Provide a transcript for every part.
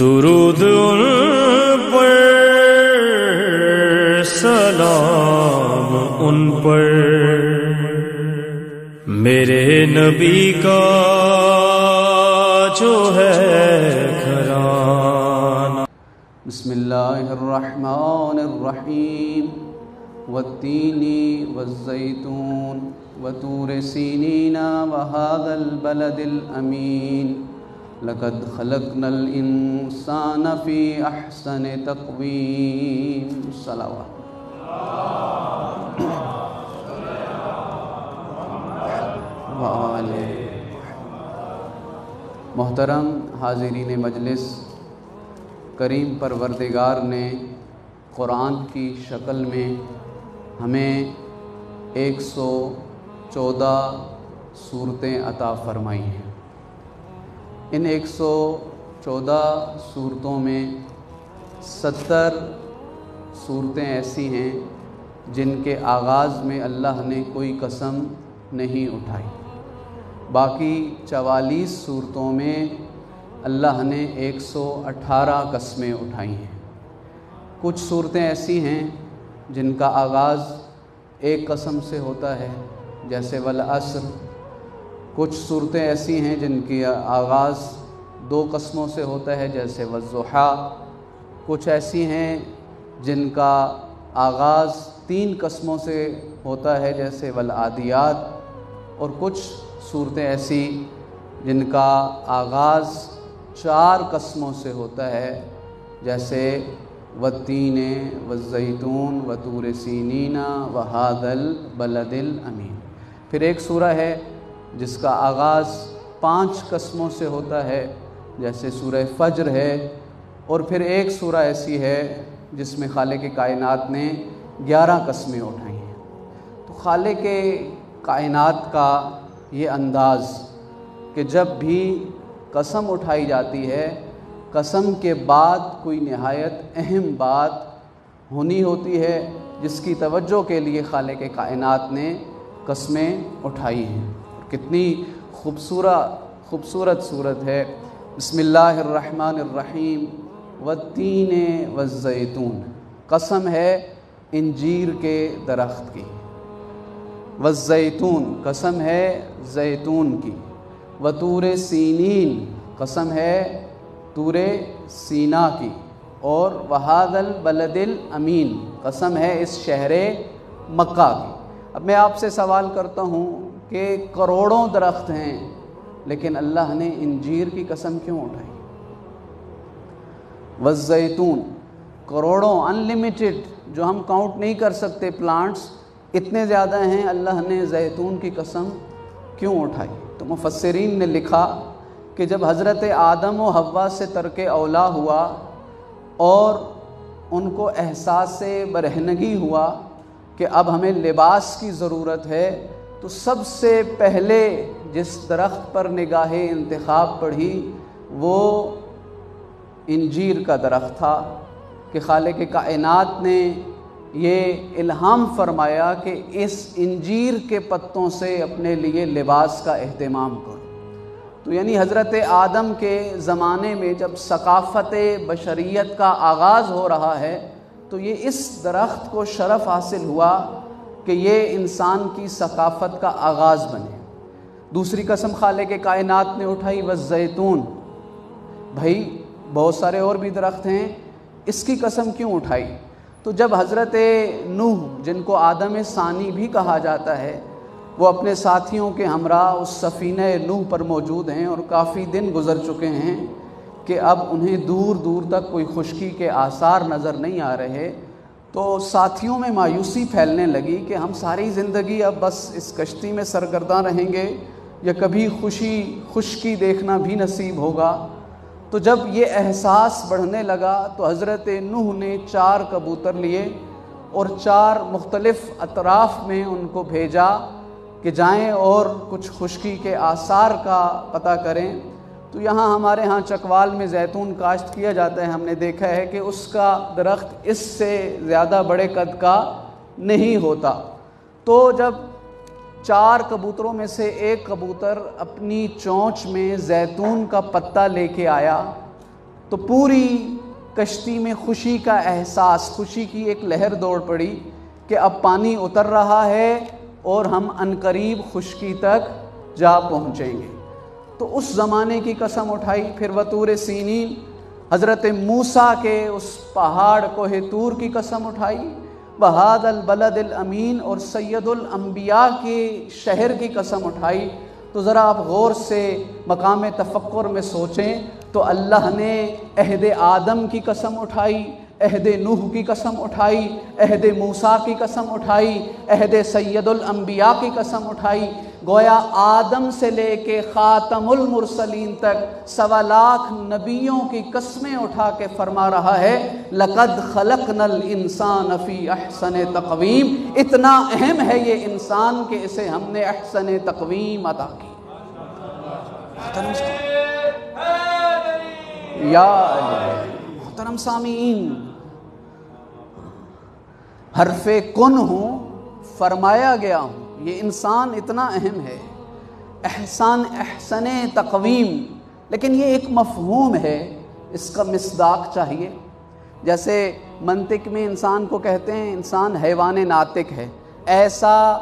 درود ان پر، سلام ان پر، میرے نبی کا جو ہے گھرانہ۔ بسم اللہ الرحمن الرحیم، والتین والزیتون وطور سینین وهذا البلد الامین، لقد خلقنا الانسان فی احسن تقویم۔ صلوات۔ محترم حاضرین مجلس، کریم پروردگار نے قرآن کی شکل میں ہمیں 114 صورتیں عطا فرمائی ہیں۔ ان 114 صورتوں میں 70 صورتیں ایسی ہیں جن کے آغاز میں اللہ نے کوئی قسم نہیں اٹھائی، باقی 44 صورتوں میں اللہ نے 118 قسمیں اٹھائی ہیں۔ کچھ صورتیں ایسی ہیں جن کا آغاز ایک قسم سے ہوتا ہے، جیسے والعصر۔ کچھ صورتیں ایسی ہیں جن کی آغاز 2 قسموں سے ہوتا ہے، جیسے والضحیٰ۔ کچھ ایسی ہیں جن کا آغاز 3 قسموں سے ہوتا ہے، جیسے والعادیات۔ اور کچھ صورتیں ایسی جن کا آغاز 4 قسموں سے ہوتا ہے، جیسے والتین والزیتون وطور سینین وهذا البلد الامین۔ پھر ایک سورہ ہے جس کا آغاز 5 قسموں سے ہوتا ہے، جیسے سورہ فجر ہے۔ اور پھر ایک سورہ ایسی ہے جس میں خالق کائنات نے 11 قسمیں اٹھائی ہیں۔ تو خالق کائنات کا یہ انداز کہ جب بھی قسم اٹھائی جاتی ہے، قسم کے بعد کوئی نہایت اہم بات ہونی ہوتی ہے جس کی توجہ کے لیے خالق کائنات نے قسمیں اٹھائی ہیں۔ کتنی خوبصورت صورت ہے۔ بسم اللہ الرحمن الرحیم، والتین والزیتون، قسم ہے انجیر کے درخت کی۔ والزیتون، قسم ہے زیتون کی۔ وطور سینین، قسم ہے طور سینا کی۔ اور وهذا البلد الامین، قسم ہے اس شہر مکہ کی۔ اب میں آپ سے سوال کرتا ہوں کہ کروڑوں درخت ہیں، لیکن اللہ نے انجیر کی قسم کیوں اٹھائی؟ والزیتون، کروڑوں، انلیمیٹڈ، جو ہم کاؤنٹ نہیں کر سکتے پلانٹس، اتنے زیادہ ہیں، اللہ نے زیتون کی قسم کیوں اٹھائی؟ تو مفسرین نے لکھا کہ جب حضرت آدم و حوا سے ترک اولا ہوا اور ان کو احساس برہنگی ہوا کہ اب ہمیں لباس کی ضرورت ہے، تو سب سے پہلے جس درخت پر نگاہ انتخاب پڑھی وہ انجیر کا درخت تھا، کہ خالق کائنات نے یہ الہام فرمایا کہ اس انجیر کے پتوں سے اپنے لیے لباس کا اہتمام کرو۔ تو یعنی حضرت آدم کے زمانے میں جب ثقافت بشریت کا آغاز ہو رہا ہے، تو یہ اس درخت کو شرف حاصل ہوا کہ یہ انسان کی ثقافت کا آغاز بنے۔ دوسری قسم خالق کائنات نے اٹھائی والزیتون۔ بھائی بہت سارے اور بھی درخت ہیں، اس کی قسم کیوں اٹھائی؟ تو جب حضرت نوح، جن کو آدم ثانی بھی کہا جاتا ہے، وہ اپنے ساتھیوں کے ہمراہ اس سفینہ نوح پر موجود ہیں اور کافی دن گزر چکے ہیں کہ اب انہیں دور دور تک کوئی خشکی کے آثار نظر نہیں آ رہے، تو ساتھیوں میں مایوسی پھیلنے لگی کہ ہم ساری زندگی اب بس اس کشتی میں سرگرداں رہیں گے یا کبھی خشکی دیکھنا بھی نصیب ہوگا۔ تو جب یہ احساس بڑھنے لگا تو حضرت نوح نے 4 کبوتر لیے اور 4 مختلف اطراف میں ان کو بھیجا کہ جائیں اور کچھ خشکی کے آثار کا پتہ کریں۔ تو یہاں ہمارے ہاں چکوال میں زیتون کاشت کیا جاتا ہے، ہم نے دیکھا ہے کہ اس کا درخت اس سے زیادہ بڑے قد کا نہیں ہوتا۔ تو جب 4 کبوتروں میں سے ایک کبوتر اپنی چونچ میں زیتون کا پتا لے کے آیا تو پوری کشتی میں خوشی کا احساس، خوشی کی ایک لہر دوڑ پڑی کہ اب پانی اتر رہا ہے اور ہم عنقریب خشکی تک جا پہنچیں گے۔ تو اس زمانے کی قسم اٹھائی، پھر وطور سینین حضرت موسیٰ کے اس پہاڑ کوہ طور کی قسم اٹھائی، بہاد البلد الامین اور سید الانبیاء کے شہر کی قسم اٹھائی۔ تو ذرا آپ غور سے مقام تفکر میں سوچیں تو اللہ نے عہد آدم کی قسم اٹھائی، عہد نوح کی قسم اٹھائی، عہد موسیٰ کی قسم اٹھائی، عہد سید الانبیاء کی قسم اٹھائی۔ گویا آدم سے لے کے خاتم المرسلین تک 1.25 لاکھ نبیوں کی قسمیں اٹھا کے فرما رہا ہے لَقَدْ خَلَقْنَا الْإِنسَانَ فِي أَحْسَنِ تَقْوِيمٍ۔ اتنا اہم ہے یہ انسان کہ اسے ہم نے احسن تقویم عطا کی۔ یا محترم سامعین، حرف کن ہوں، فرمایا گیا ہوں، یہ انسان اتنا اہم ہے، احسن تقویم، لیکن یہ ایک مفہوم ہے، اس کا مصداق چاہیے۔ جیسے منطق میں انسان کو کہتے ہیں انسان حیوان ناطق ہے، ایسا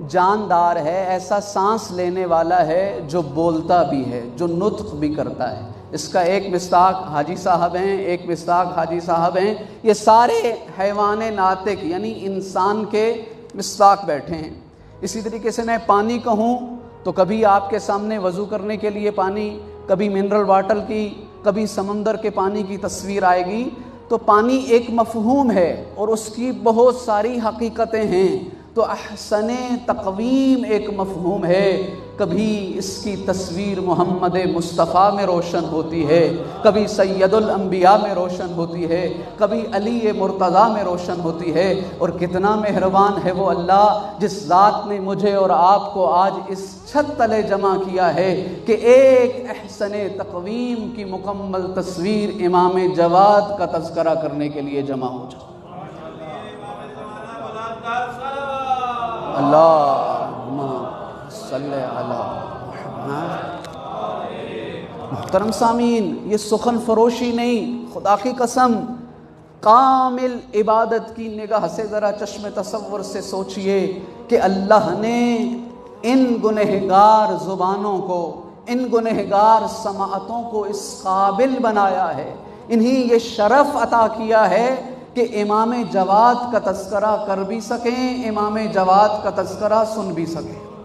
جاندار ہے، ایسا سانس لینے والا ہے جو بولتا بھی ہے، جو نطق بھی کرتا ہے۔ اس کا ایک مصداق حاجی صاحب ہیں، ایک مصداق حاجی صاحب ہیں، یہ سارے حیوان ناطق یعنی انسان کے مصداق بیٹھے ہیں۔ اسی طریقے سے میں پانی کہوں تو کبھی آپ کے سامنے وضو کرنے کے لیے پانی، کبھی منرل واٹر کی، کبھی سمندر کے پانی کی تصویر آئے گی۔ تو پانی ایک مفہوم ہے اور اس کی بہت ساری حقیقتیں ہیں۔ تو احسن تقویم ایک مفہوم ہے، کبھی اس کی تصویر محمد مصطفیٰ میں روشن ہوتی ہے، کبھی سید الانبیاء میں روشن ہوتی ہے، کبھی علی مرتضیٰ میں روشن ہوتی ہے۔ اور کتنا مہربان ہے وہ اللہ جس ذات نے مجھے اور آپ کو آج اس چھت تلے جمع کیا ہے کہ ایک احسن تقویم کی مکمل تصویر امام جواد کا تذکرہ کرنے کے لیے جمع ہو جائے۔ اللہم صلی علی محمد۔ محترم سامعین، یہ سخن فروشی نہیں، خدا کی قسم کامل عبادت کی نگاہ سے ذرا چشم تصور سے سوچئے کہ اللہ نے ان گنہگار زبانوں کو، ان گنہگار سماعتوں کو اس قابل بنایا ہے، انہیں یہ شرف عطا کیا ہے کہ امام جواد کا تذکرہ کر بھی سکیں، امام جواد کا تذکرہ سن بھی سکیں۔